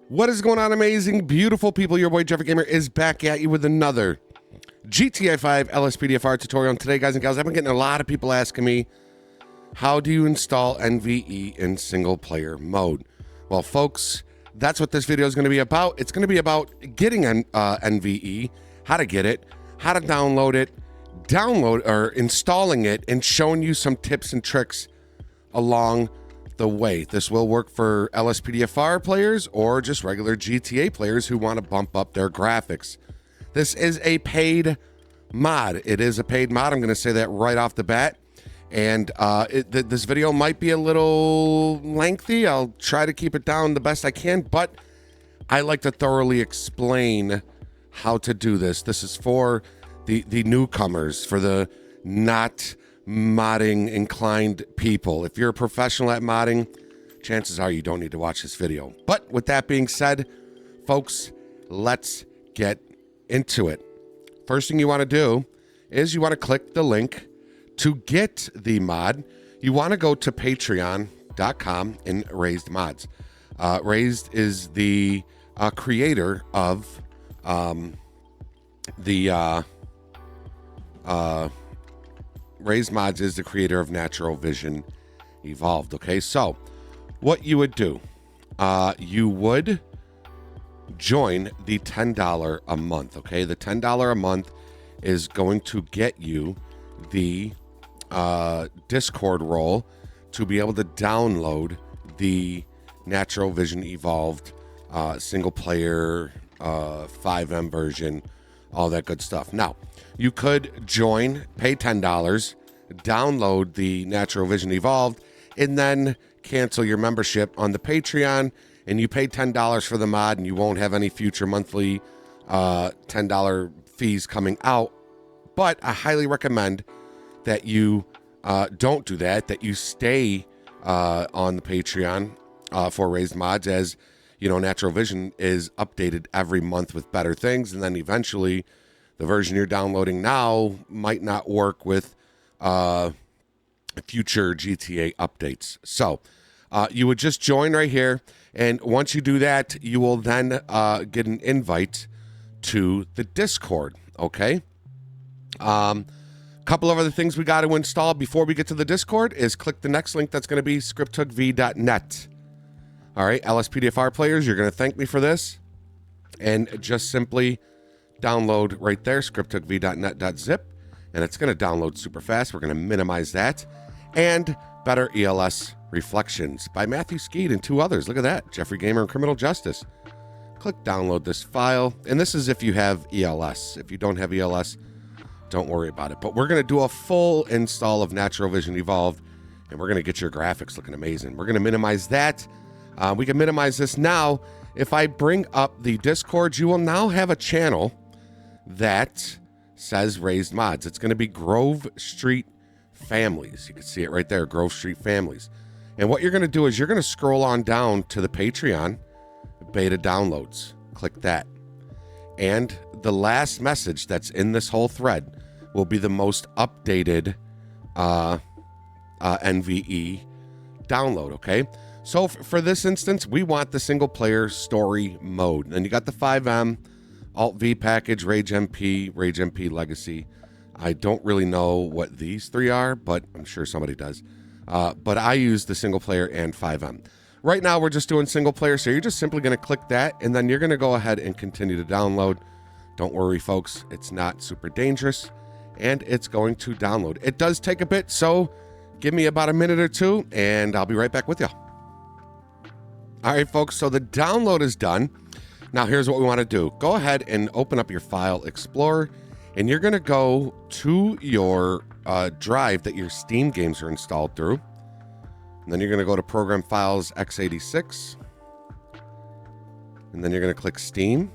What is going on, amazing, beautiful people? Your boy Jeffrey Gamer is back at you with another GTA 5 LSPDFR tutorial. And today, guys and gals, I've been getting a lot of people asking me, how do you install NVE in single player mode? Well, folks, that's what this video is going to be about. It's going to be about getting NVE, how to get it, how to download it, installing it, and showing you some tips and tricks along the way. This will work for LSPDFR players or just regular GTA players who want to bump up their graphics. This is a paid mod. It is a paid mod. I'm going to say that right off the bat. And this video might be a little lengthy. I'll try to keep it down the best I can, but I like to thoroughly explain how to do this. This is for the newcomers, for the not modding inclined people. If you're a professional at modding, chances are you don't need to watch this video. But with that being said, folks, let's get into it. First thing you want to do is you want to click the link to get the mod. You want to go to patreon.com and Raised Mods. Raised is the creator of Raised Mods is the creator of Natural Vision Evolved. Okay, so what you would do, you would join the $10 a month. Okay, the $10 a month is going to get you the Discord role to be able to download the Natural Vision Evolved single player 5M version, all that good stuff. Now, you could join, pay $10, download the Natural Vision Evolved, and then cancel your membership on the Patreon, and you pay $10 for the mod, and you won't have any future monthly $10 fees coming out. But I highly recommend that you don't do that, that you stay on the Patreon for Raised Mods, as you know, Natural Vision is updated every month with better things, and then eventually the version you're downloading now might not work with future GTA updates. So you would just join right here, and once you do that, you will then get an invite to the Discord, okay? Couple of other things we got to install before we get to the Discord is click the next link. That's going to be scripthookv.net. All right, LSPDFR players, you're going to thank me for this, and just simply download right there, scripthookv.net.zip, and it's going to download super fast. We're going to minimize that. And Better ELS Reflections by Matthew Skeed and two others. Look at that, Jeffrey Gamer and Criminal Justice. Click download this file, and this is if you have ELS. If you don't have ELS, don't worry about it. But we're going to do a full install of Natural Vision Evolved, and we're going to get your graphics looking amazing. We're going to minimize that. We can minimize this now. If I bring up the Discord, you will now have a channel that says Raised Mods. It's going to be Grove Street Families. You can see it right there, Grove Street Families. And what you're going to do is you're going to scroll on down to the Patreon beta downloads. Click that. And the last message that's in this whole thread will be the most updated NVE download, okay? So for this instance, we want the single player story mode. And you got the 5M, Alt-V package, Rage MP Legacy. I don't really know what these three are, but I'm sure somebody does. But I use the single player and 5M. Right now, we're just doing single player, so you're just simply going to click that, and then you're going to go ahead and continue to download. Don't worry, folks. It's not super dangerous, and it's going to download. It does take a bit, so give me about a minute or two, and I'll be right back with you. All right, folks, so the download is done. Now, here's what we want to do. Go ahead and open up your File Explorer, and you're going to go to your drive that your Steam games are installed through. And then you're going to go to Program Files x86. And then you're going to click Steam,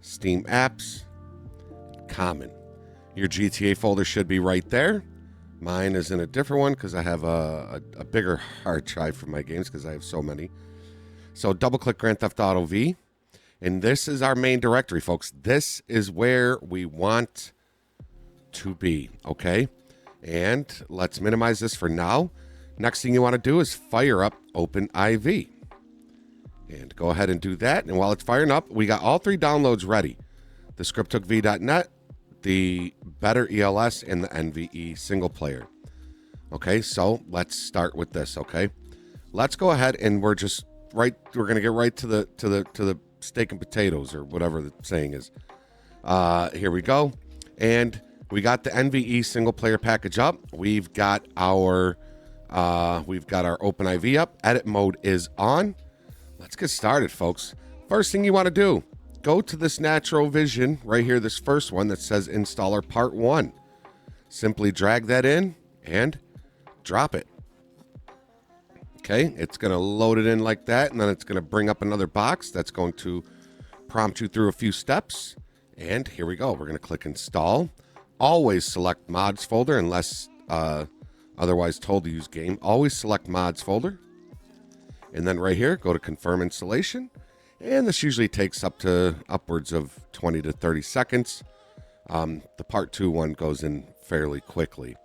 Steam Apps, Common. Your GTA folder should be right there. Mine is in a different one because I have a bigger hard drive for my games because I have so many. So double-click Grand Theft Auto V. And this is our main directory, folks. This is where we want to be, okay? And let's minimize this for now. Next thing you want to do is fire up OpenIV. And go ahead and do that. And while it's firing up, we got all 3 downloads ready. The scripthookv.net, the Better ELS, and the NVE single player. Okay, so let's start with this, okay? Let's go ahead and we're going to get right to the steak and potatoes, or whatever the saying is. Here we go. And we got the NVE single player package up. We've got our OpenIV up. Edit mode is on. Let's get started, folks. First thing you want to do, go to this Natural Vision right here, this first one that says Installer Part 1. Simply drag that in and drop it. Okay, it's going to load it in like that, and then it's going to bring up another box that's going to prompt you through a few steps. And here we go. We're going to click Install. Always select Mods folder unless otherwise told to use Game. Always select Mods folder. And then right here, go to Confirm Installation. And this usually takes upwards of 20 to 30 seconds. The Part 2 one goes in fairly quickly.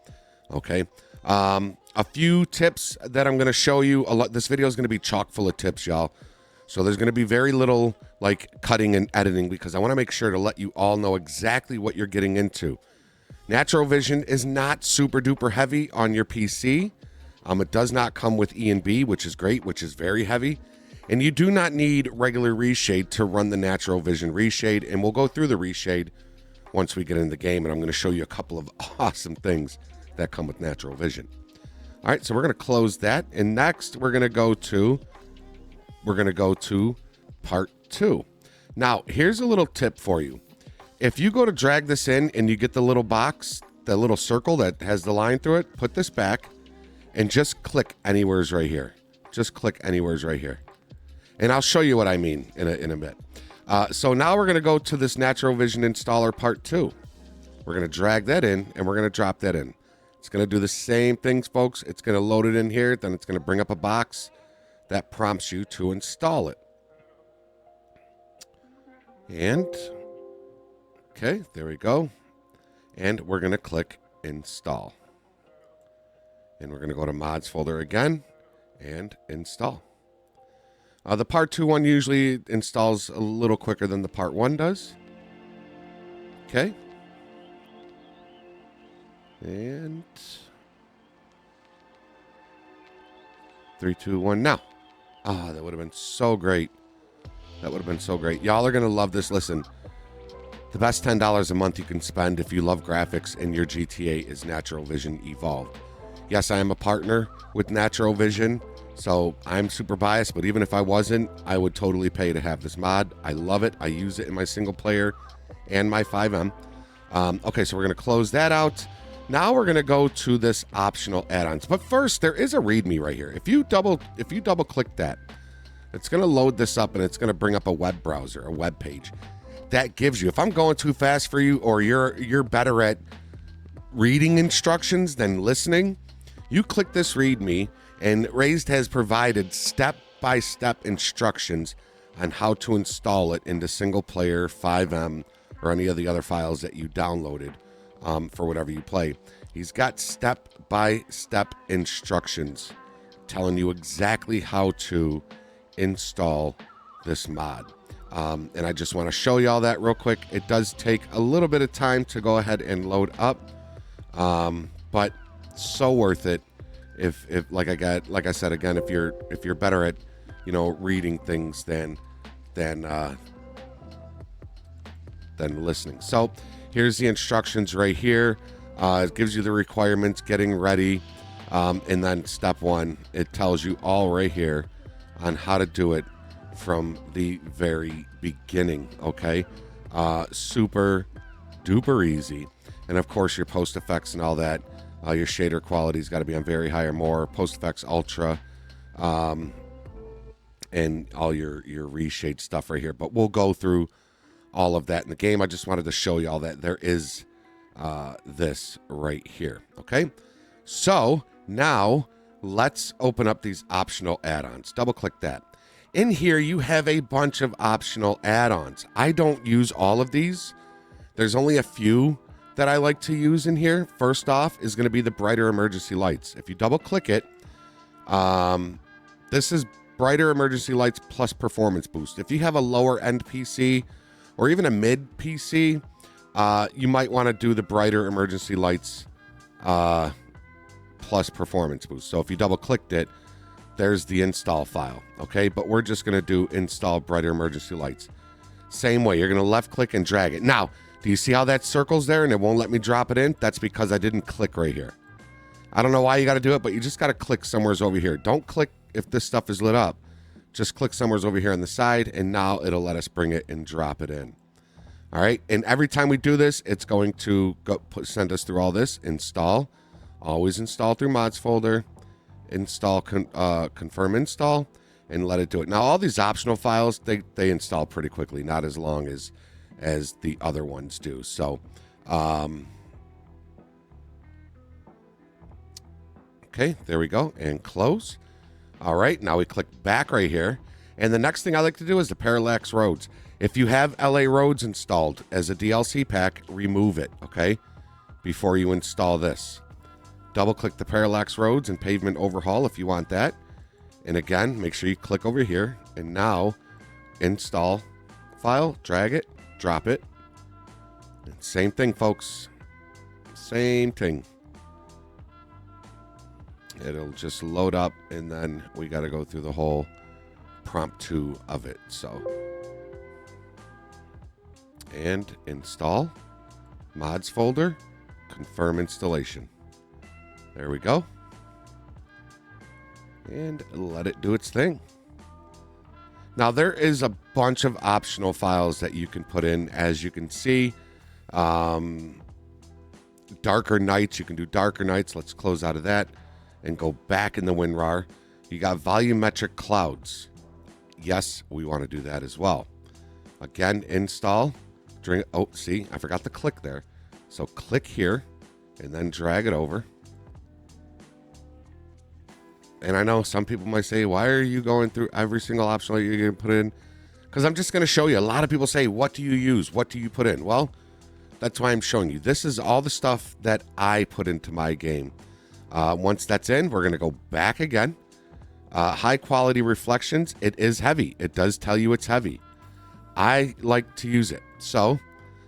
Okay. A few tips that I'm going to show you. This video is going to be chock full of tips, y'all. So there's going to be very little like cutting and editing because I want to make sure to let you all know exactly what you're getting into. Natural Vision is not super duper heavy on your PC. It does not come with E&B, which is great, which is very heavy. And you do not need regular reshade to run the Natural Vision reshade. And we'll go through the reshade once we get in the game. And I'm going to show you a couple of awesome things that come with Natural Vision. All right, so we're going to close that. And next, we're going to go to Part 2. Now, here's a little tip for you. If you go to drag this in and you get the little box, the little circle that has the line through it, put this back and just click anywheres right here. Just click anywheres right here. And I'll show you what I mean in a bit. So now we're going to go to this Natural Vision Installer Part 2. We're going to drag that in and we're going to drop that in. It's going to do the same things, folks. It's going to load it in here. Then it's going to bring up a box that prompts you to install it. And, okay, there we go. And we're going to click Install. And we're going to go to Mods folder again and install. The Part 2 one usually installs a little quicker than the Part 1 does. Okay. And 3, 2, 1, now. Ah, that would have been so great. That would have been so great. Y'all are going to love this. Listen, the best $10 a month you can spend if you love graphics and your GTA is Natural Vision Evolved. Yes, I am a partner with Natural Vision, so I'm super biased, but even if I wasn't, I would totally pay to have this mod. I love it. I use it in my single player and my 5M. Okay, so we're going to close that out. Now we're going to go to this optional add-ons. But first, there is a README right here. If you double click that, it's going to load this up and it's going to bring up a web browser, a web page. That gives you, if I'm going too fast for you or you're better at reading instructions than listening, you click this README and Raised has provided step-by-step instructions on how to install it into single player, 5M, or any of the other files that you downloaded. For whatever you play. He's got step-by-step instructions telling you exactly how to install this mod. And I just want to show you all that real quick. It does take a little bit of time to go ahead and load up, but so worth it. If like I said again, if you're better at reading things than listening. So here's the instructions right here. It gives you the requirements, getting ready, and then step 1, it tells you all right here on how to do it from the very beginning. Okay, super duper easy. And of course your post effects and all that, your shader quality's got to be on very high or more, post effects ultra, and all your reshade stuff right here. But we'll go through all of that in the game. I just wanted to show you all that there is this right here. Okay, so now let's open up these optional add-ons. Double click that. In here you have a bunch of optional add-ons. I don't use all of these. There's only a few that I like to use in here. First off is going to be the brighter emergency lights. If you double click it, this is brighter emergency lights plus performance boost. If you have a lower end PC or even a mid PC, you might want to do the brighter emergency lights plus performance boost. So if you double clicked it, there's the install file, okay? But we're just going to do install brighter emergency lights. Same way, you're going to left click and drag it. Now, do you see how that circle's there and it won't let me drop it in? That's because I didn't click right here. I don't know why you got to do it, but you just got to click somewheres over here. Don't click if this stuff is lit up. Just click somewheres over here on the side, and now it'll let us bring it and drop it in. All right, and every time we do this, it's going to send us through all this. Install. Always install through mods folder. Install, confirm install, and let it do it. Now, all these optional files, they install pretty quickly, not as long as the other ones do. So, okay, there we go, and close. All right, now we click back right here, and the next thing I like to do is the Parallax Roads. If you have LA Roads installed as a DLC pack, remove it, okay, before you install this. Double click the Parallax Roads and Pavement Overhaul if you want that. And again, make sure you click over here, and now install file, drag it, drop it. And same thing, folks. Same thing. It'll just load up, and then we got to go through the whole prompt 2 of it. So, and install, mods folder, confirm installation. There we go. And let it do its thing. Now, there is a bunch of optional files that you can put in, as you can see. Darker nights, you can do darker nights. Let's close out of that and go back in the WinRAR. You got volumetric clouds. Yes, we want to do that as well. Again, install. Oh, see, I forgot to click there. So click here and then drag it over. And I know some people might say, why are you going through every single option that you're going to put in? Because I'm just going to show you. A lot of people say, what do you use? What do you put in? Well, that's why I'm showing you. This is all the stuff that I put into my game. Once that's in, we're going to go back again. High quality reflections. It is heavy. It does tell you it's heavy. I like to use it. So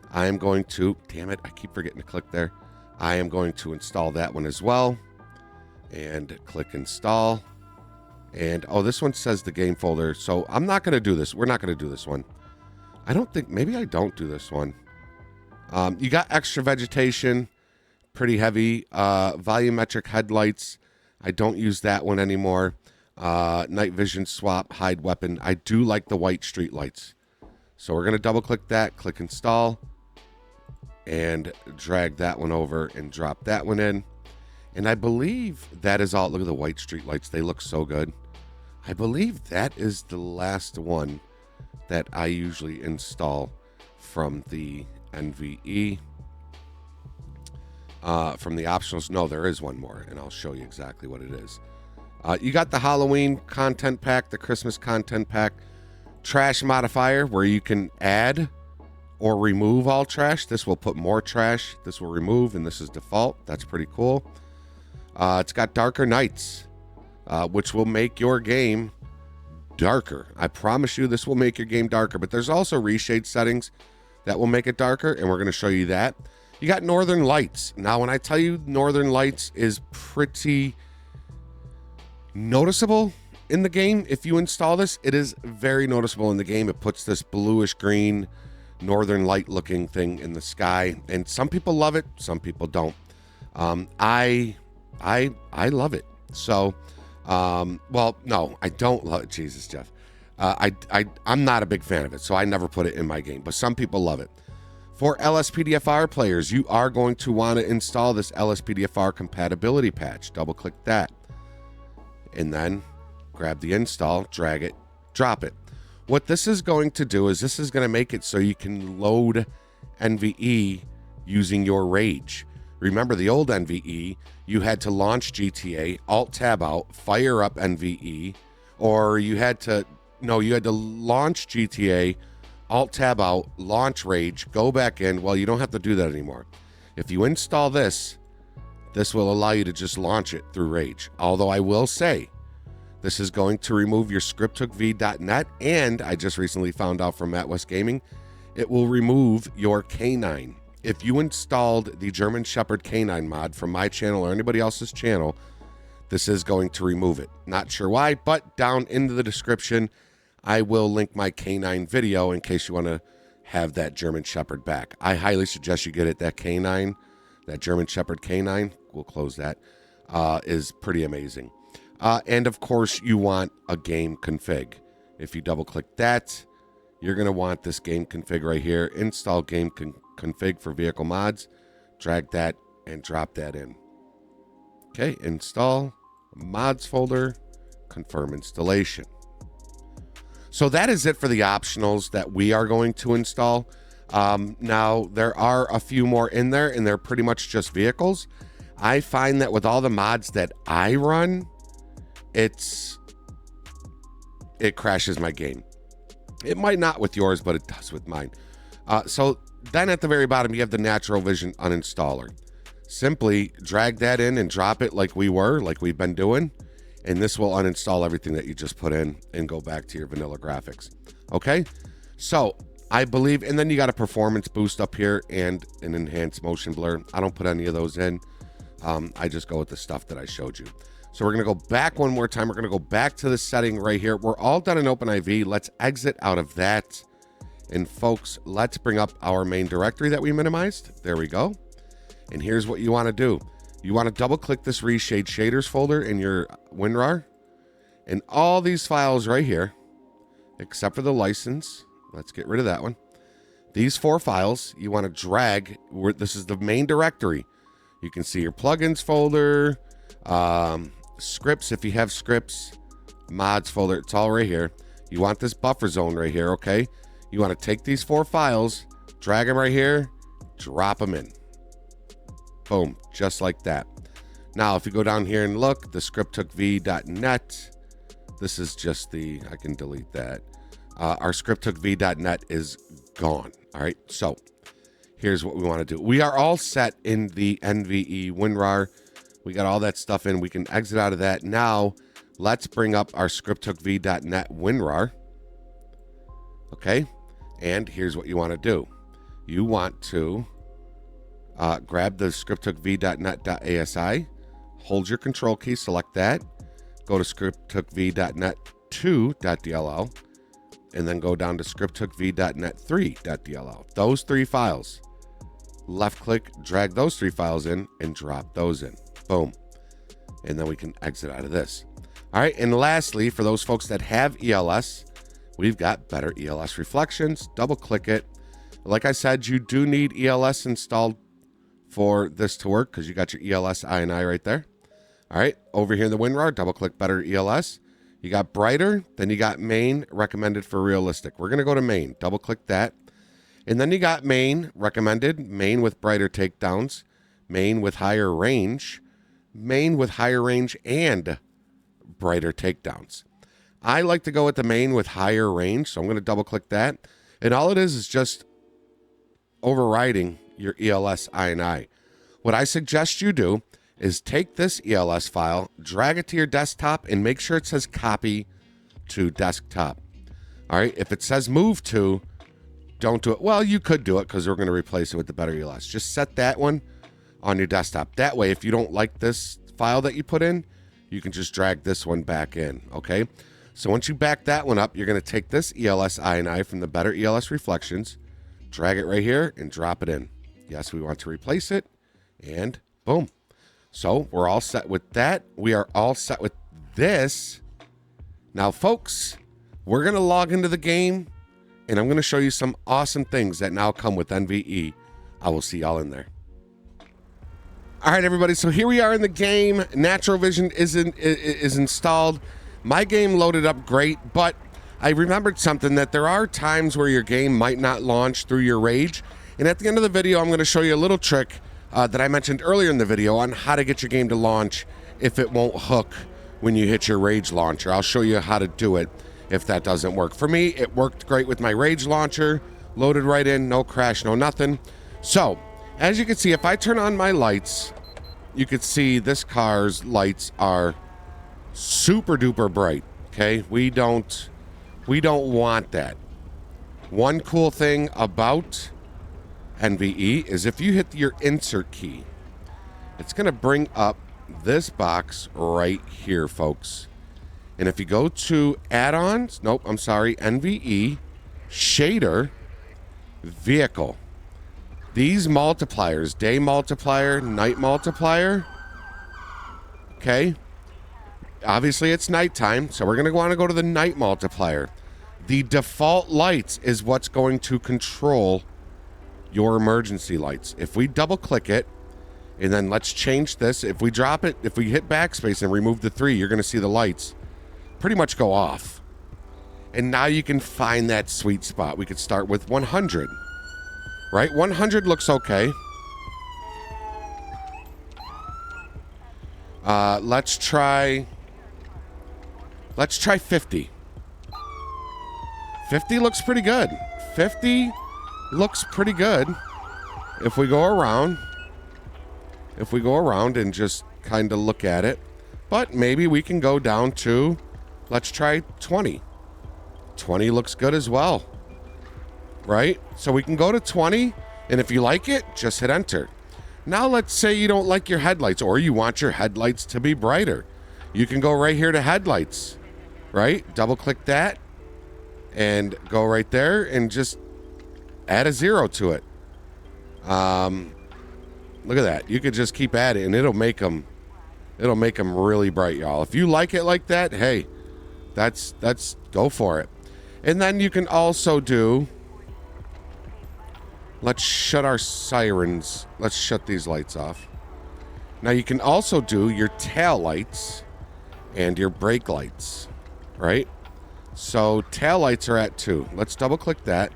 I am going to, damn it, I keep forgetting to click there. I am going to install that one as well. And click install. And oh, this one says the game folder. So I'm not going to do this. We're not going to do this one. I don't think, maybe I don't do this one. You got extra vegetation, pretty heavy. Volumetric headlights. I don't use that one anymore. Night vision swap, hide weapon. I do like the white street lights. So we're going to double click that, click install, and drag that one over and drop that one in. And I believe that is all. Look at the white street lights. They look so good. I believe that is the last one that I usually install from the NVE. From the optionals. No, there is one more, and I'll show you exactly what it is. You got the Halloween content pack, the Christmas content pack, trash modifier, where you can add or remove all trash. This will put more trash. This will remove, and this is default. That's pretty cool. It's got darker nights, which will make your game darker. I promise you this will make your game darker, but there's also reshade settings that will make it darker, and we're going to show you that. You got northern lights. Now, when I tell you northern lights is pretty noticeable in the game, if you install this, it is very noticeable in the game. It puts this bluish green northern light looking thing in the sky, and some people love it, some people don't. I love it. So, well, no, I don't love it. Jesus, Jeff. I'm not a big fan of it, so I never put it in my game, but some people love it. For LSPDFR players, you are going to want to install this LSPDFR compatibility patch. Double click that. And then grab the install, drag it, drop it. What this is going to do is this is going to make it so you can load NVE using your Rage. Remember the old NVE, you had to launch GTA, Alt-Tab out, fire up NVE, or you had to launch GTA, Alt-Tab out, launch Rage, go back in. Well, you don't have to do that anymore. If you install this, this will allow you to just launch it through Rage. Although I will say This is going to remove your scripthookv.net, and I just recently found out from Matt West Gaming, it will remove your canine. If you installed the German Shepherd canine mod from my channel or anybody else's channel, this is going to remove it. Not sure why, but down in the description, I will link my canine video in case you want to have that German Shepherd back. I highly suggest you get it. That canine, that German Shepherd canine, we'll close that, is pretty amazing. And of course, you want a game config. If you double click that, you're going to want this game config right here. Install game config for vehicle mods. Drag that and drop that in. Okay, install mods folder, confirm installation. So that is it for the optionals that we are going to install. Now, there are a few more in there, and they're pretty much just vehicles. I find that with all the mods that I run, it crashes my game. It might not with yours, but it does with mine. So then at the very bottom, you have the Natural Vision uninstaller. Simply drag that in and drop it like we've been doing. And this will uninstall everything that you just put in and go back to your vanilla graphics. Okay? So I believe, and then you got a performance boost up here and an enhanced motion blur. I don't put any of those in. I just go with the stuff that I showed you. So we're going to go back one more time. We're going to go back to the setting right here. We're all done in OpenIV. Let's exit out of that. And folks, let's bring up our main directory that we minimized. There we go. And here's what you want to do. You want to double click this reshade shaders folder in your WinRAR. And all these files right here, except for the license. Let's get rid of that one. These 4 files, you want to drag. This is the main directory. You can see your plugins folder, scripts if you have scripts, mods folder. It's all right here. You want this buffer zone right here, okay? You want to take these 4 files, drag them right here, drop them in. Boom, just like that. Now, if you go down here and look, the scripthookv.net, this is just the, I can delete that. Our scripthookv.net is gone. All right, so here's what we want to do. We are all set in the NVE WinRAR. We got all that stuff in. We can exit out of that. Now, let's bring up our scripthookv.net WinRAR. Okay, and here's what you want to do. You want to grab the scripthookv.net.asi, hold your control key, select that, go to scripthookv.net2.dll, and then go down to scripthookv.net3.dll. Those 3 files. Left click, drag those 3 files in, and drop those in. Boom. And then we can exit out of this. All right, and lastly, for those folks that have ELS, we've got better ELS reflections. Double click it. Like I said, you do need ELS installed for this to work because you got your ELS INI right there. All right, over here in the WinRAR, double click better ELS. You got brighter, then you got main, recommended for realistic. We're going to go to main, double click that. And then you got main, recommended, main with brighter takedowns, main with higher range and brighter takedowns. I like to go with the main with higher range, so I'm going to double click that. And all it is just overriding your ELS INI. What I suggest you do is take this ELS file, drag it to your desktop, and make sure it says copy to desktop. All right, if it says move to, don't do it. Well, you could do it because we're going to replace it with the better ELS. Just set that one on your desktop. That way, if you don't like this file that you put in, you can just drag this one back in, okay? So once you back that one up, you're going to take this ELS INI from the better ELS reflections, drag it right here, and drop it in. Yes, we want to replace it, and boom. So we're all set with that. We are all set with this. Now, folks, we're going to log into the game, and I'm going to show you some awesome things that now come with NVE. I will see y'all in there. All right, everybody, so here we are in the game. Natural Vision is installed. My game loaded up great, but I remembered something, that there are times where your game might not launch through your rage. And at the end of the video, I'm going to show you a little trick that I mentioned earlier in the video on how to get your game to launch if it won't hook when you hit your rage launcher. I'll show you how to do it if that doesn't work. For me, it worked great with my rage launcher, loaded right in, no crash, no nothing. So, as you can see, if I turn on my lights, you could see this car's lights are super duper bright. Okay, we don't want that. One cool thing about NVE is if you hit your insert key, it's going to bring up this box right here, folks. And if you go to add-ons, nope, I'm sorry, NVE, shader, vehicle. These multipliers, day multiplier, night multiplier, okay? Obviously it's nighttime, so we're going to want to go to the night multiplier. The default lights is what's going to control your emergency lights. If we double click it, and then let's change this. If we drop it, if we hit backspace and remove the 3, you're going to see the lights pretty much go off. And now you can find that sweet spot. We could start with 100, right? 100 looks okay. Let's try 50. 50 looks pretty good. 50 looks pretty good. If we go around and just kind of look at it, but maybe we can go down to, let's try 20. 20 looks good as well, right? So we can go to 20, and if you like it, just hit enter. Now let's say you don't like your headlights, or you want your headlights to be brighter. You can go right here to headlights, right? Double click that and go right there and just add a 0 to it. Look at that. You could just keep adding, and it'll make them really bright, y'all. If you like it like that, hey, that's go for it. And then you can also do, let's shut our sirens. Let's shut these lights off. Now you can also do your tail lights and your brake lights, right? So tail lights are at 2. Let's double click that.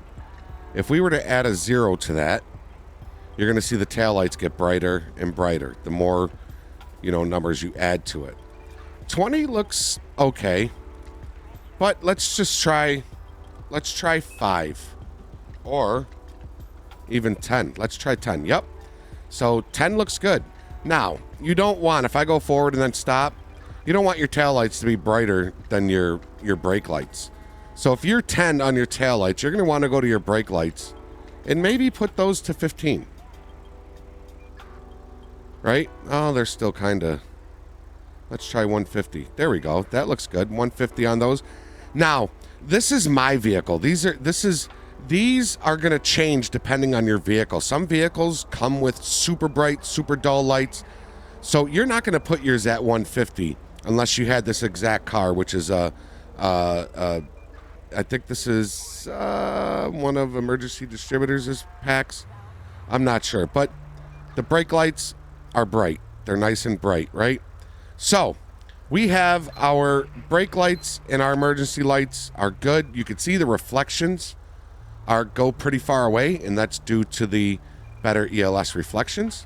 If we were to add a 0 to that, you're going to see the tail lights get brighter and brighter the more, numbers you add to it. 20 looks okay, but let's try 5 or even 10. Let's try 10. Yep. So 10 looks good. Now, you don't want, if I go forward and then stop, you don't want your tail lights to be brighter than your brake lights. So if you're 10 on your tail lights, you're going to want to go to your brake lights and maybe put those to 15. Right? Oh, they're still kind of... Let's try 150. There we go. That looks good. 150 on those. Now, this is my vehicle. These are going to change depending on your vehicle. Some vehicles come with super bright, super dull lights. So you're not going to put yours at 150 unless you had this exact car, which is I think this is one of Emergency Distributors' packs. I'm not sure, but the brake lights are bright. They're nice and bright, right? So we have our brake lights and our emergency lights are good. You can see the reflections go pretty far away, and that's due to the better ELS reflections.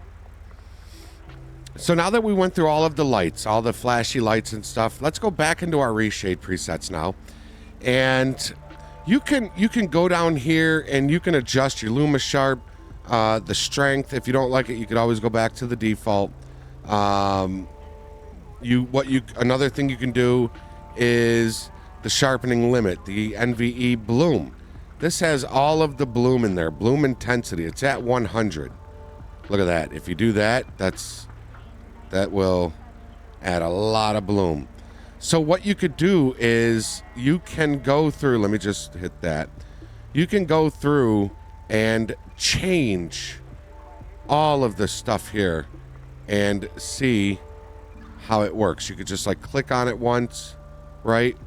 So now that we went through all of the lights, all the flashy lights and stuff, let's go back into our reshade presets now. And you can go down here and you can adjust your Luma Sharp, the strength. If you don't like it, you could always go back to the default. Another thing you can do is the sharpening limit, the NVE bloom. This has all of the bloom in there, bloom intensity. It's at 100. Look at that. If you do that, that will add a lot of bloom. So what you could do is you can go through, let me just hit that. You can go through and change all of this stuff here and see how it works. You could just like click on it once, right?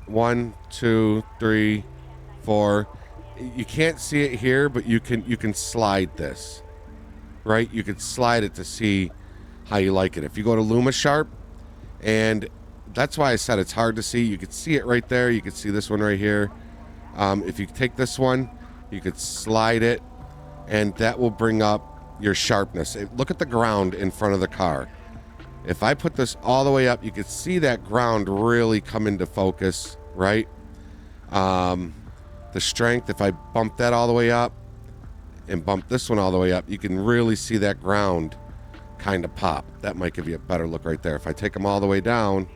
1, 2, 3, 4. You can't see it here, but you can slide this, right? You can slide it to see how you like it. If you go to Luma Sharp, and that's why I said it's hard to see. You could see it right there. You could see this one right here. If you take this one, you could slide it, and that will bring up your sharpness. Look at the ground in front of the car. If I put this all the way up, you could see that ground really come into focus, right? The strength, if I bump that all the way up and bump this one all the way up, you can really see that ground kind of pop. That might give you a better look right there. If I take them all the way down,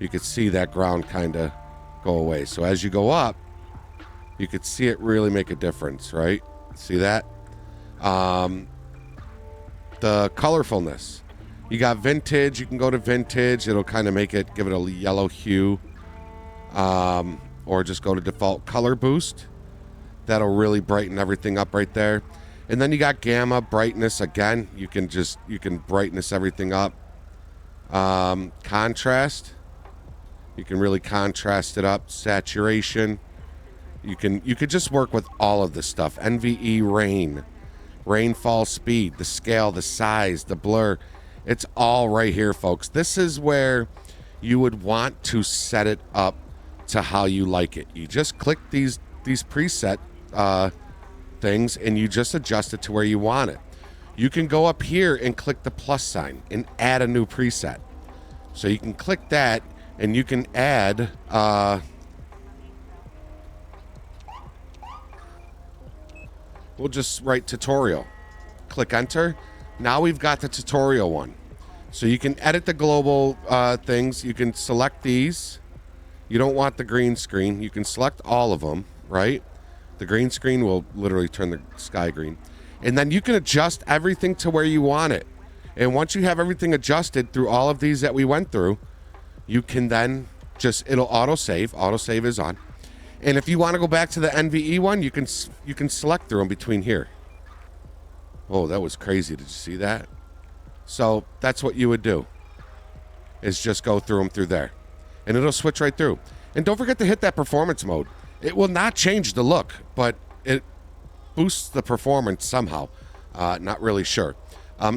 you could see that ground kind of go away. So as you go up, you could see it really make a difference, right? See that? The colorfulness. You got vintage. You can go to vintage. It'll kind of make it, give it a yellow hue. Or just go to default color boost. That'll really brighten everything up right there. And then you got gamma, brightness. Again, you can brightness everything up. Contrast. You can really contrast it up. Saturation. You could just work with all of this stuff. NVE, rain, rainfall speed, the scale, the size, the blur. It's all right here, folks. This is where you would want to set it up to how you like it. You just click these preset things and you just adjust it to where you want it. You can go up here and click the plus sign and add a new preset. So you can click that and you can add we'll just write tutorial. Click enter. Now we've got the tutorial one. So you can edit the global things. You can select these. You don't want the green screen. You can select all of them, right? The green screen will literally turn the sky green. And then you can adjust everything to where you want it. And once you have everything adjusted through all of these that we went through, you can then it'll autosave. Autosave is on. And if you want to go back to the NVE one, you can select through them between here. Oh, that was crazy. Did you see that? So that's what you would do, is just go through them through there. And it'll switch right through. And don't forget to hit that performance mode. It will not change the look, but it boosts the performance somehow. Not really sure.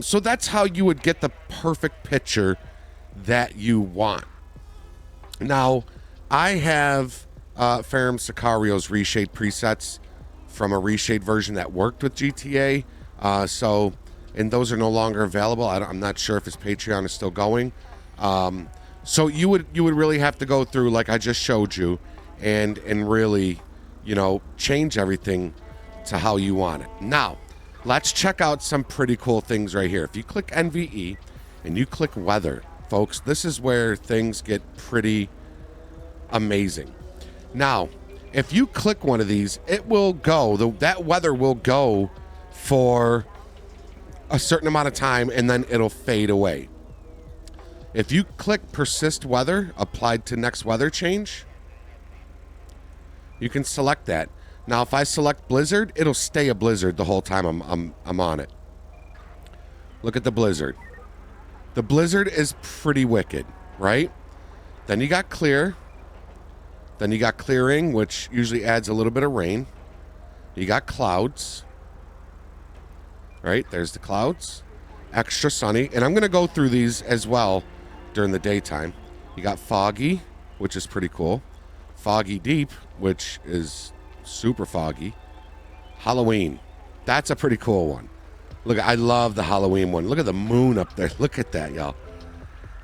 So that's how you would get the perfect picture that you want. Now, I have Ferrum Sicario's reshade presets from a reshade version that worked with GTA. And those are no longer available. I'm not sure if his Patreon is still going. So you would really have to go through, like I just showed you, and really, change everything to how you want it. Now, let's check out some pretty cool things right here. If you click NVE and you click weather, folks, this is where things get pretty amazing. Now, if you click one of these, it will go, that weather will go for a certain amount of time and then it'll fade away. If you click persist weather, applied to next weather change, you can select that. Now, if I select blizzard, it'll stay a blizzard the whole time I'm on it. Look at the blizzard. The blizzard is pretty wicked, right? Then you got clear. Then you got clearing, which usually adds a little bit of rain. You got clouds. Right, there's the clouds. Extra sunny. And I'm going to go through these as well during the daytime. You got foggy, which is pretty cool. Foggy deep, which is super foggy. Halloween. That's a pretty cool one. Look, I love the Halloween one. Look at the moon up there. Look at that, y'all.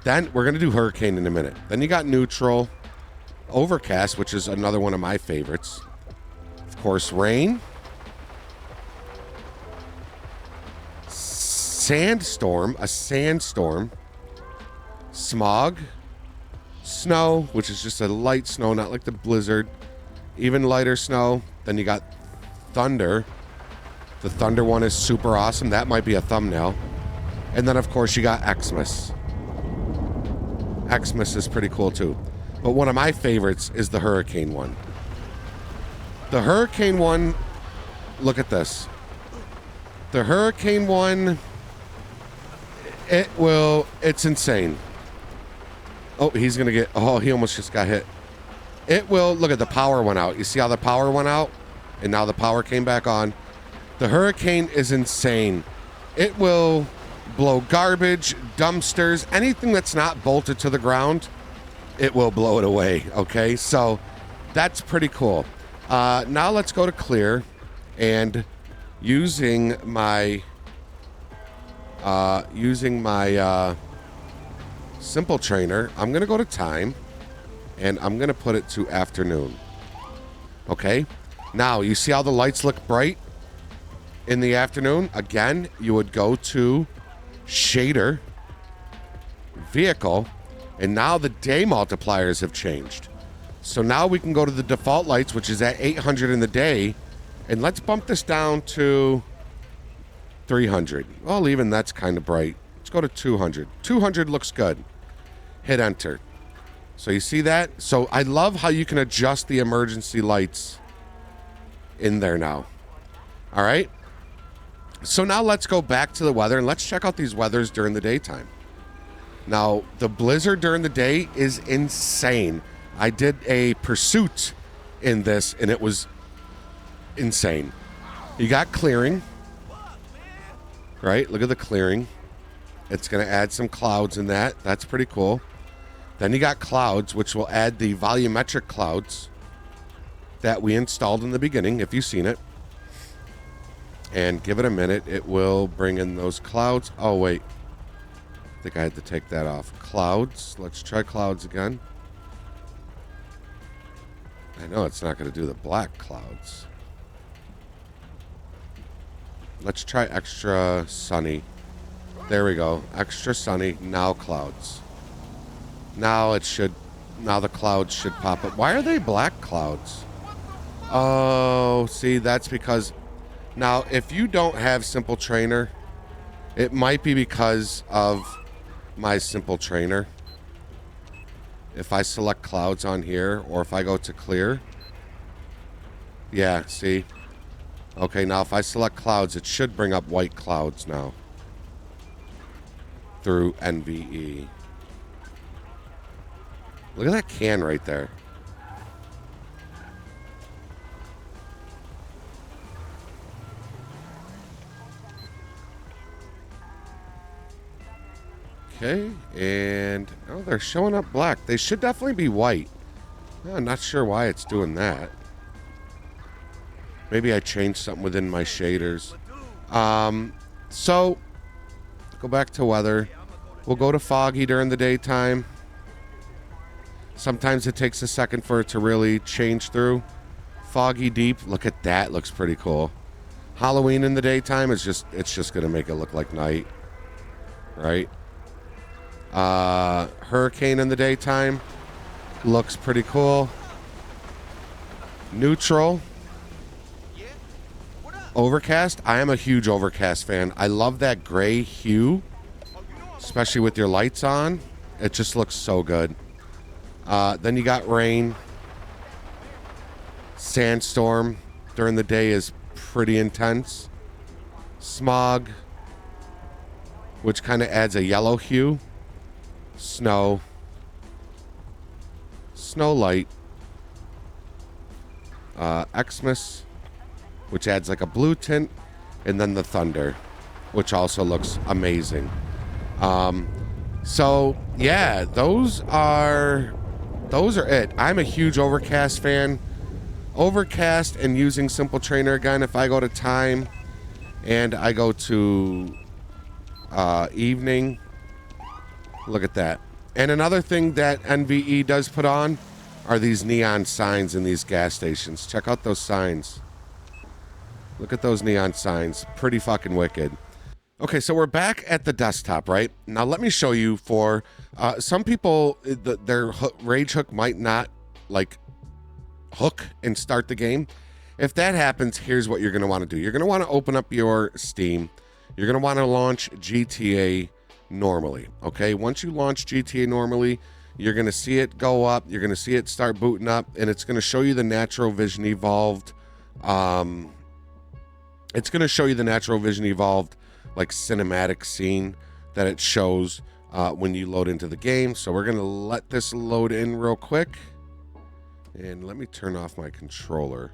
Then we're going to do hurricane in a minute. Then you got neutral. Overcast, which is another one of my favorites. Of course, rain. Sandstorm, a sandstorm. Smog. Snow, which is just a light snow, not like the blizzard. Even lighter snow. Then you got thunder. The thunder one is super awesome. That might be a thumbnail. And then, of course, you got Xmas. Xmas is pretty cool, too. But one of my favorites is the hurricane one. The hurricane one, look at this. The hurricane one, it's insane. Oh, he's going to get, he almost just got hit. It will, look at the power went out. You see how the power went out? And now the power came back on. The hurricane is insane. It will blow garbage, dumpsters, anything that's not bolted to the ground, it will blow it away, okay? So that's pretty cool. Now let's go to clear, and using my simple trainer, I'm going to go to time, and I'm going to put it to afternoon. Okay? Now, you see how the lights look bright in the afternoon? Again, you would go to shader, vehicle, and now the day multipliers have changed. So now we can go to the default lights, which is at 800 in the day, and let's bump this down to 300. Well, even that's kind of bright. Let's go to 200. 200 looks good. Hit enter. So you see that? So I love how you can adjust the emergency lights in there now. All right. So now let's go back to the weather and let's check out these weathers during the daytime. Now, the blizzard during the day is insane. I did a pursuit in this and it was insane. You got clearing, right? Look at the clearing. It's going to add some clouds in that. That's pretty cool. Then you got clouds, which will add the volumetric clouds that we installed in the beginning, if you've seen it. And give it a minute. It will bring in those clouds. Oh, wait. I think I had to take that off. Clouds. Let's try clouds again. I know it's not going to do the black clouds. Let's try extra sunny. There we go. Extra sunny. Now clouds. Now the clouds should pop up. Why are they black clouds? Oh, see, that's because now if you don't have Simple Trainer, it might be because of my Simple Trainer. If I select clouds on here, or if I go to clear. Yeah, see? Okay, now if I select clouds, it should bring up white clouds now. Through NVE. Look at that can right there. Okay, and oh, they're showing up black. They should definitely be white. I'm not sure why it's doing that. Maybe I changed something within my shaders. So go back to weather. We'll go to foggy during the daytime. Sometimes it takes a second for it to really change through. Foggy deep. Look at that. Looks pretty cool. Halloween in the daytime is it's just gonna make it look like night. Right? Hurricane in the daytime looks pretty cool. Neutral. Overcast. I am a huge overcast fan. I love that gray hue, especially with your lights on. It just looks so good. Then you got rain. Sandstorm during the day is pretty intense. Smog, which kind of adds a yellow hue. Snow. Snow light. Xmas, which adds like a blue tint. And then the thunder, which also looks amazing. So yeah, those are it. I'm a huge overcast fan. Overcast and using Simple Trainer again. If I go to time and I go to evening, look at that. And another thing that NVE does put on are these neon signs in these gas stations. Check out those signs. Look at those neon signs. Pretty fucking wicked. Okay, so we're back at the desktop, right? Now let me show you for some people, their rage hook might not like hook and start the game. If that happens, here's what you're going to want to do. You're going to want to open up your Steam. You're going to want to launch GTA normally, okay? Once you launch GTA normally, you're going to see it go up. You're going to see it start booting up, and it's going to show you the Natural Vision Evolved. It's going to show you the Natural Vision Evolved like cinematic scene that it shows when you load into the game. So we're going to let this load in real quick. And let me turn off my controller.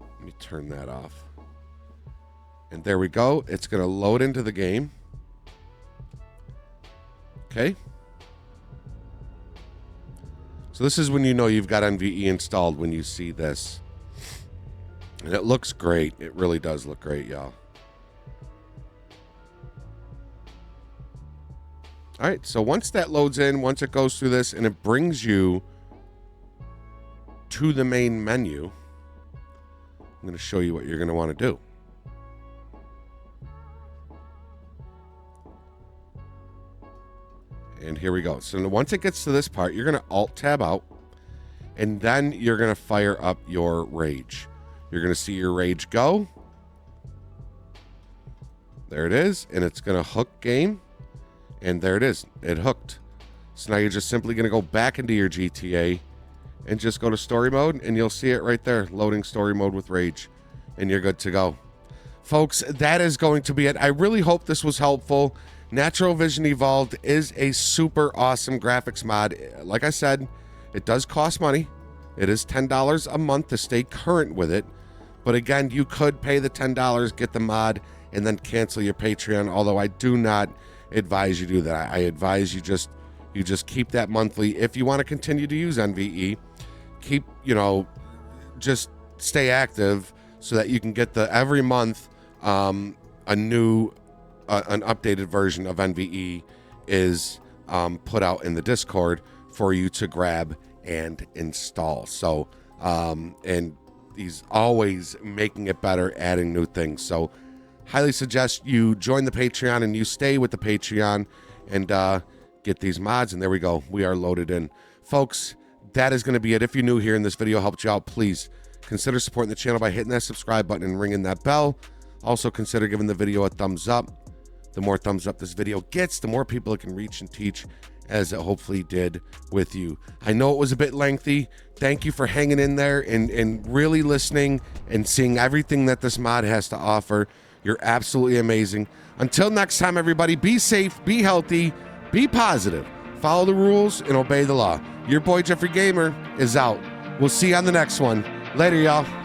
Let me turn that off. And there we go. It's going to load into the game. Okay. So this is when you know you've got NVE installed, when you see this. And it looks great. It really does look great, y'all. All right, so once that loads in, once it goes through this and it brings you to the main menu, I'm going to show you what you're going to want to do. And here we go. So once it gets to this part, you're going to Alt-Tab out, and then you're going to fire up your Rage. You're going to see your Rage go. There it is, and it's going to hook game, and there it is. It hooked. So now you're just simply going to go back into your GTA and just go to story mode, and you'll see it right there, loading story mode with Rage, and you're good to go. Folks, that is going to be it. I really hope this was helpful. Natural Vision Evolved is a super awesome graphics mod. Like I said, it does cost money. It is $10 a month to stay current with it. But again, you could pay the $10, get the mod, and then cancel your Patreon. Although I do not advise you do that. I advise you just keep that monthly. If you want to continue to use NVE, keep, just stay active so that you can get the every month an updated version of NVE is put out in the Discord for you to grab and install. So, and he's always making it better, adding new things. So highly suggest you join the Patreon and you stay with the Patreon and get these mods. And there we go. We are loaded in. Folks, that is going to be it. If you're new here and this video helped you out, please consider supporting the channel by hitting that subscribe button and ringing that bell. Also consider giving the video a thumbs up. The more thumbs up this video gets, the more people it can reach and teach, as it hopefully did with you. I know it was a bit lengthy. Thank you for hanging in there and really listening and seeing everything that this mod has to offer. You're absolutely amazing. Until next time, everybody, be safe, be healthy, be positive, follow the rules, and obey the law. Your boy, Jeffrey Gamer, is out. We'll see you on the next one. Later, y'all.